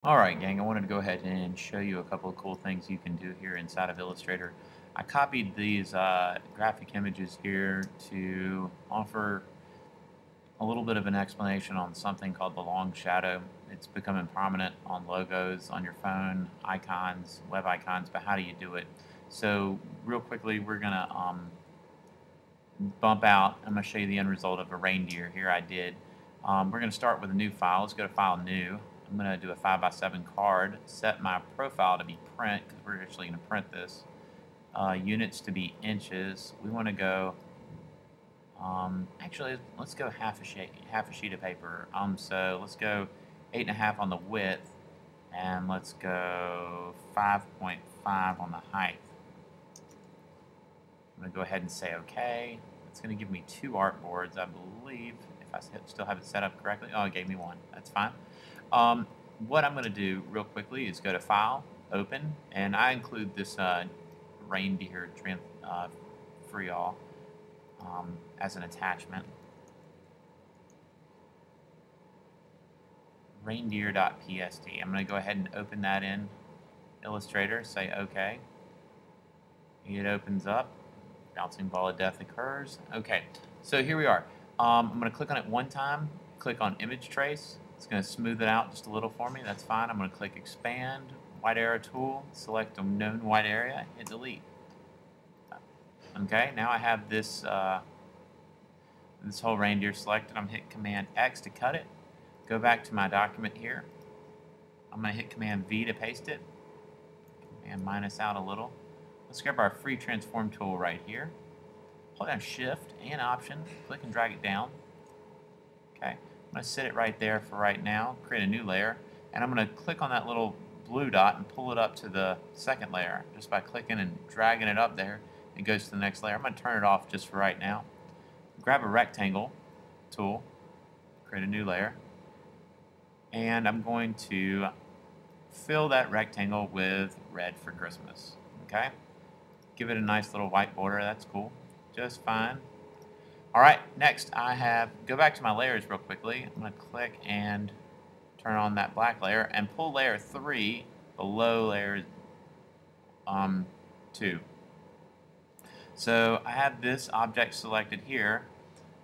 Alright gang, I wanted to go ahead and show you a couple of cool things you can do here inside of Illustrator. I copied these graphic images here to offer a little bit of an explanation on something called the long shadow. It's becoming prominent on logos, on your phone, icons, web icons, but how do you do it? So real quickly we're going to bump out. I'm going to show you the end result of a reindeer. Here I did. We're going to start with a new file. Let's go to File, New. I'm going to do a 5x7 card, set my profile to be print, because we're actually going to print this. Units to be inches. We want to go, actually, let's go half a sheet of paper. So let's go 8.5 on the width, and let's go 5.5 on the height. I'm going to go ahead and say OK. It's going to give me 2 artboards, I believe, if I still have it set up correctly. Oh, it gave me 1. That's fine. What I'm going to do real quickly is go to File, Open, and I include this reindeer free all as an attachment. Reindeer.pst. I'm going to go ahead and open that in Illustrator, say OK. It opens up. Bouncing ball of death occurs. Okay, so here we are. I'm going to click on it one time, click on Image Trace. It's going to smooth it out just a little for me. That's fine. I'm going to click Expand, White Arrow Tool, select a known white area, hit Delete. Okay, now I have this this whole reindeer selected. I'm going to hit Command X to cut it. Go back to my document here. I'm going to hit Command V to paste it. Command minus out a little. Let's grab our free transform tool right here. Hold down Shift and Option, click and drag it down. Okay, I'm going to set it right there for right now, create a new layer, and I'm going to click on that little blue dot and pull it up to the second layer. Just by clicking and dragging it up there, it goes to the next layer. I'm going to turn it off just for right now. Grab a rectangle tool, create a new layer, and I'm going to fill that rectangle with red for Christmas. Okay? Give it a nice little white border. That's cool. Just fine. All right, next I have, go back to my layers real quickly. I'm going to click and turn on that black layer and pull layer 3 below layer 2. So I have this object selected here.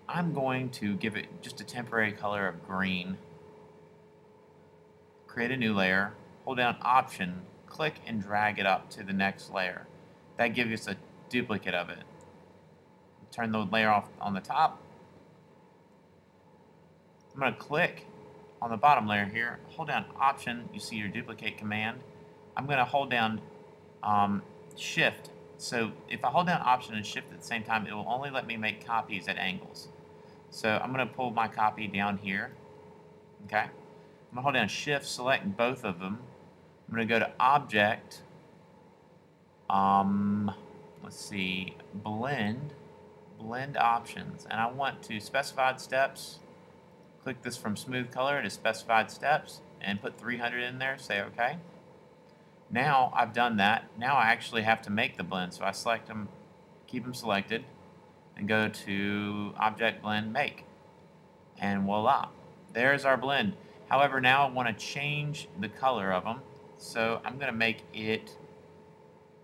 I'm going to give it just a temporary color of green. Create a new layer, hold down Option, click and drag it up to the next layer. That gives us a duplicate of it. Turn the layer off on the top. I'm going to click on the bottom layer here, hold down Option, you see your duplicate command. I'm going to hold down Shift. So if I hold down Option and Shift at the same time, it will only let me make copies at angles. So I'm going to pull my copy down here. Okay. I'm going to hold down Shift, select both of them. I'm going to go to Object. Let's see, blend options, and I want to specified steps. Click this from smooth color to specified steps and put 300 in there, say OK. Now I've done that. Now I actually have to make the blend, so I select them, keep them selected, and go to Object, Blend, Make, and voila, there's our blend. However, now I want to change the color of them, so I'm going to make it,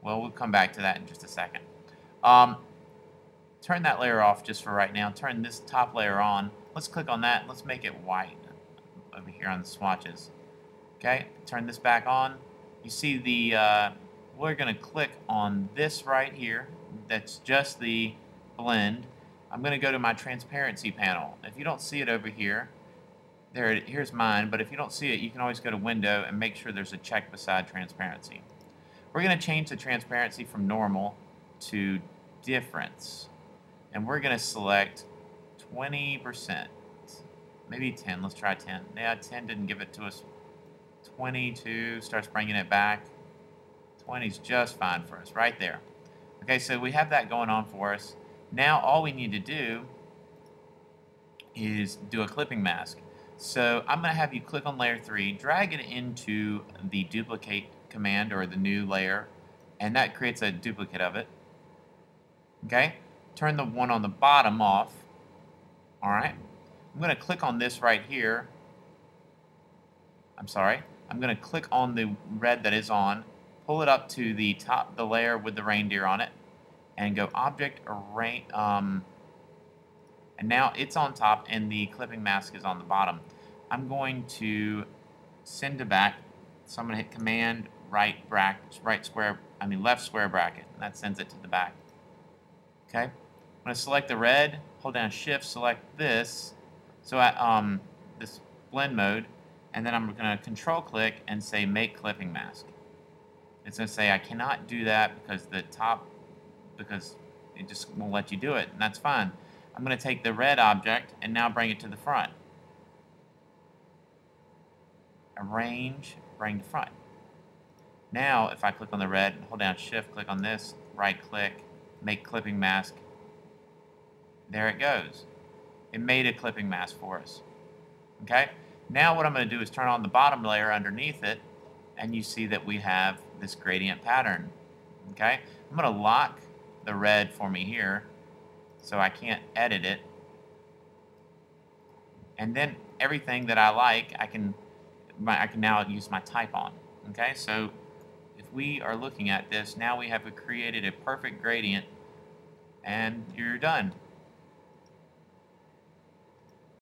well, we'll come back to that in just a second. Turn that layer off just for right now. Turn this top layer on. Let's click on that. Let's make it white over here on the swatches. Okay, turn this back on. You see the, we're going to click on this right here. That's just the blend. I'm going to go to my transparency panel. If you don't see it over here, here's mine, but if you don't see it, you can always go to Window and make sure there's a check beside transparency. We're going to change the transparency from normal to difference. And we're going to select 20%. Maybe 10. Let's try 10. Yeah, 10 didn't give it to us. 22 starts bringing it back. 20 is just fine for us, right there. Okay, so we have that going on for us. Now all we need to do is do a clipping mask. So I'm going to have you click on layer 3, drag it into the duplicate command or the new layer, and that creates a duplicate of it. Okay, turn the one on the bottom off. All right, I'm going to click on this right here. I'm sorry, I'm going to click on the red that is on, pull it up to the top, the layer with the reindeer on it, and go Object Arrange. And now it's on top, and the clipping mask is on the bottom. I'm going to send it back, so I'm going to hit Command left square bracket, and that sends it to the back. Okay, I'm going to select the red, hold down Shift, select this, so at this blend mode, and then I'm going to Control click and say Make Clipping Mask. It's going to say I cannot do that because it just won't let you do it, and that's fine. I'm going to take the red object and now bring it to the front. Arrange, bring to front. Now, if I click on the red, hold down Shift, click on this, right click, make clipping mask. There it goes. It made a clipping mask for us. Okay? Now what I'm going to do is turn on the bottom layer underneath it, and you see that we have this gradient pattern. Okay? I'm going to lock the red for me here, so I can't edit it. And then everything that I like, I can now use my type on. Okay, so if we are looking at this, now we have created a perfect gradient, and you're done.